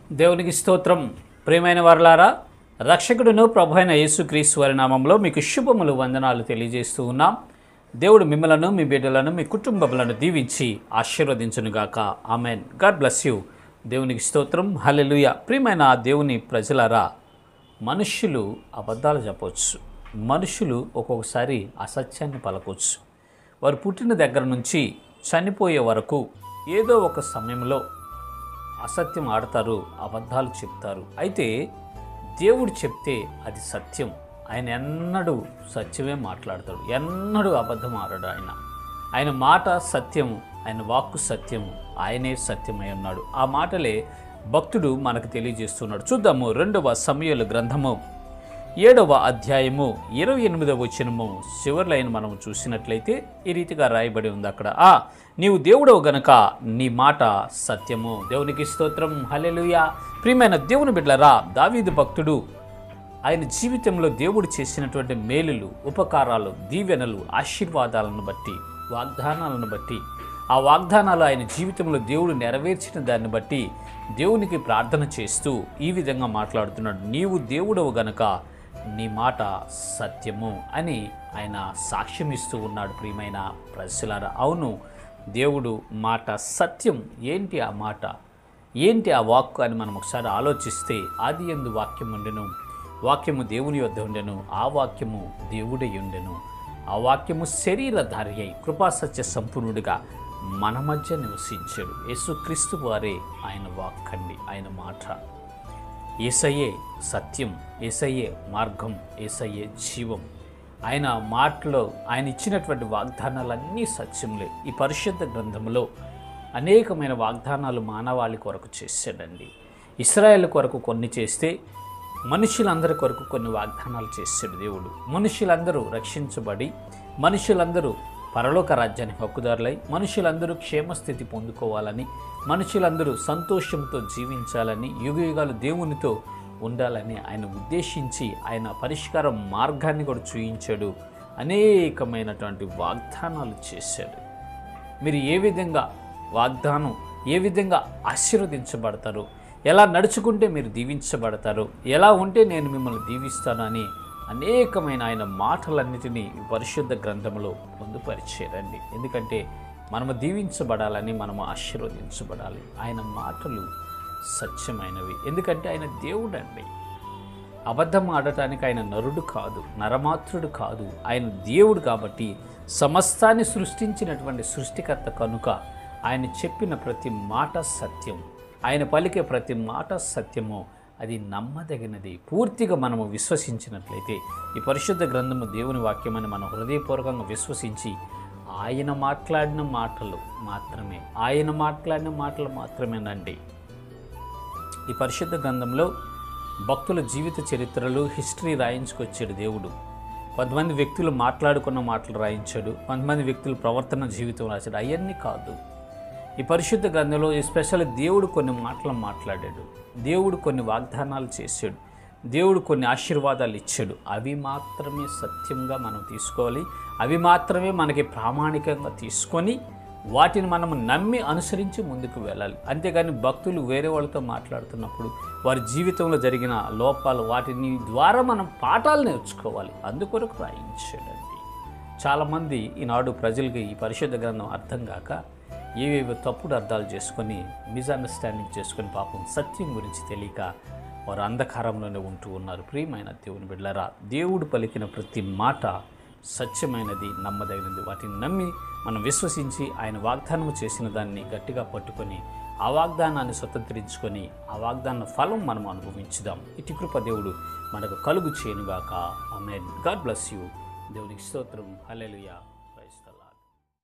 దేవునికి స్తోత్రం. ప్రియమైన వారలారా, రక్షకుడును ప్రభువైన యేసుక్రీస్తు వారి నామంలో మీకు శుభములు వందనాలు తెలియజేస్తూ ఉన్నాం. దేవుడు మిమ్మలను, మీ బిడ్డలను, మీ కుటుంబములను దీవించి ఆశీర్వదించునుగాక. ఆమెన్. God bless you. దేవునికి స్తోత్రం. హల్లెలూయా. ప్రియమైన దేవుని ప్రజలారా, మనుష్యులు అబద్ధాలు చెప్పవచ్చు. మనుషులు ఒక్కొక్కసారి అసత్యాన్ని పలకొచ్చు. వారు పుట్టిన దగ్గర నుంచి చనిపోయే వరకు ఏదో ఒక సమయంలో అసత్యం ఆడతారు, అబద్ధాలు చెప్తారు. అయితే దేవుడు చెప్తే అది సత్యం. ఆయన ఎన్నడూ సత్యమే మాట్లాడతాడు, ఎన్నడూ అబద్ధం ఆడడు. ఆయన మాట సత్యము, ఆయన వాక్కు సత్యము, ఆయనే సత్యమై ఉన్నాడు. ఆ మాటలే భక్తుడు మనకు తెలియజేస్తున్నాడు. చూద్దాము. 2వ సమూయేలు గ్రంథము 7వ అధ్యాయము 28వ వచనము చివరి లైన్ మనం చూసినట్లయితే ఈ రీతిగా రాయబడి ఉంది అక్కడ. నీవు దేవుడవు గనక నీ మాట సత్యము. దేవునికి స్తోత్రం. హల్లెలూయా. ప్రియమైన దేవుని బిడ్డలారా, దావీదు భక్తుడు ఆయన జీవితంలో దేవుడు చేసినటువంటి మేలులు, ఉపకారాలు, దీవెనలు, ఆశీర్వాదాలను బట్టి, వాగ్దానాలను బట్టి, ఆ వాగ్దానాలు ఆయన జీవితంలో దేవుడు నెరవేర్చిన దాన్ని బట్టి దేవునికి ప్రార్థన చేస్తూ ఈ విధంగా మాట్లాడుతున్నాడు. నీవు దేవుడవు గనక నీ మాట సత్యము అని ఆయన సాక్ష్యం ఇస్తూ ఉన్నాడు. ప్రియమైన ప్రజలారా, అవును, దేవుడు మాట సత్యం. ఏంటి ఆ మాట, ఏంటి ఆ వాక్కు అని మనం ఒకసారి ఆలోచిస్తే, ఆది యందు వాక్యం ఉండెను, వాక్యము దేవుని వద్ద ఉండెను, ఆ వాక్యము దేవుడై ఉండెను, ఆ వాక్యము శరీరధారి అయి కృపాసత్య సంపూర్ణుడిగా మన మధ్య నివసించాడు. యేసుక్రీస్తు వారే ఆయన వాక్కండి, ఆయన మాట. యేసయ్యే సత్యం, యేసయ్యే మార్గం, యేసయ్యే జీవం. ఆయన మాటలో ఆయన ఇచ్చినటువంటి వాగ్దానాలన్నీ సత్యములే. ఈ పరిశుద్ధ గ్రంథంలో అనేకమైన వాగ్దానాలు మానవాళి కొరకు చేశాడండి. ఇశ్రాయేల్ కొరకు కొన్ని చేస్తే, మనుషులందరి కొరకు కొన్ని వాగ్దానాలు చేశాడు దేవుడు. మనుషులందరూ రక్షించబడి, మనుషులందరూ పరలోక రాజ్యానికి హక్కుదారులై, మనుషులందరూ క్షేమస్థితి పొందుకోవాలని, మనుషులందరూ సంతోషంతో జీవించాలని, యుగయుగాలు దేవునితో ఉండాలని ఆయన ఉద్దేశించి ఆయన పరిష్కార మార్గాన్ని కూడా చూయించాడు. అనేకమైనటువంటి వాగ్దానాలు చేశాడు. మీరు ఏ విధంగా వాగ్దానం, ఏ విధంగా ఆశీర్వదించబడతారు, ఎలా నడుచుకుంటే మీరు దీవించబడతారు, ఎలా ఉంటే నేను మిమ్మల్ని దీవిస్తాను అని అనేకమైన ఆయన మాటలన్నిటినీ పరిశుద్ధ గ్రంథంలో పొందుపరిచారండి. ఎందుకంటే మనము దీవించబడాలని, మనము ఆశీర్వదించబడాలి. ఆయన మాటలు సత్యమైనవి. ఎందుకంటే ఆయన దేవుడండి. అబద్ధం ఆడటానికి ఆయన నరుడు కాదు, నరమాత్రుడు కాదు. ఆయన దేవుడు కాబట్టి సమస్తాన్ని సృష్టించినటువంటి సృష్టికర్త కనుక ఆయన చెప్పిన ప్రతి మాట సత్యం, ఆయన పలికే ప్రతి మాట సత్యము. అది నమ్మదగినది. పూర్తిగా మనము విశ్వసించినట్లయితే ఈ పరిశుద్ధ గ్రంథము దేవుని వాక్యమని మనం హృదయపూర్వకంగా విశ్వసించి ఆయన మాట్లాడిన మాటలు మాత్రమే, ఆయన మాట్లాడిన మాటలు మాత్రమేనండి. ఈ పరిశుద్ధ గ్రంథంలో భక్తుల జీవిత చరిత్రలు, హిస్టరీ రాయించుకొచ్చాడు దేవుడు. కొంతమంది వ్యక్తులు మాట్లాడుకున్న మాటలు రాయించాడు, కొంతమంది వ్యక్తుల ప్రవర్తన జీవితం రాశాడు. అవన్నీ కాదు. ఈ పరిశుద్ధ గ్రంథంలో ఎస్పెషల్లీ దేవుడు కొన్ని మాటలు మాట్లాడాడు, దేవుడు కొన్ని వాగ్దానాలు చేశాడు, దేవుడు కొన్ని ఆశీర్వాదాలు ఇచ్చాడు. అవి మాత్రమే సత్యంగా మనం తీసుకోవాలి. అవి మాత్రమే మనకి ప్రామాణికంగా తీసుకొని వాటిని మనము నమ్మి అనుసరించి ముందుకు వెళ్ళాలి. అంతేగాని భక్తులు వేరే వాళ్ళతో మాట్లాడుతున్నప్పుడు వారి జీవితంలో జరిగిన లోపాలు, వాటిని ద్వారా మనం పాఠాలు నేర్చుకోవాలి. అందుకొరకు రాయించాడండి. చాలామంది ఈనాడు ప్రజలకి ఈ పరిశుద్ధ గ్రంథం అర్థం కాక ఏవేవో తప్పుడు అర్థాలు చేసుకొని, మిస్అండర్స్టాండింగ్ చేసుకొని, పాపం సత్యం గురించి తెలియక వారు అంధకారంలోనే ఉంటూ ఉన్నారు. ప్రియమైన దేవుని బిడ్డలారా, దేవుడు పలికిన ప్రతి మాట సత్యమైనది, నమ్మదగినది. వాటిని నమ్మి మనం విశ్వసించి ఆయన వాగ్దానం చేసిన దాన్ని గట్టిగా పట్టుకొని ఆ వాగ్దానాన్ని స్వతంత్రించుకొని ఆ వాగ్దాన ఫలం మనం అనుభవించుదాం. ఇటు కృప దేవుడు మనకు కలుగు చేయనుగాక. ఆమేన్. God bless you. దేవునికి స్తోత్రం. హల్లెలూయా.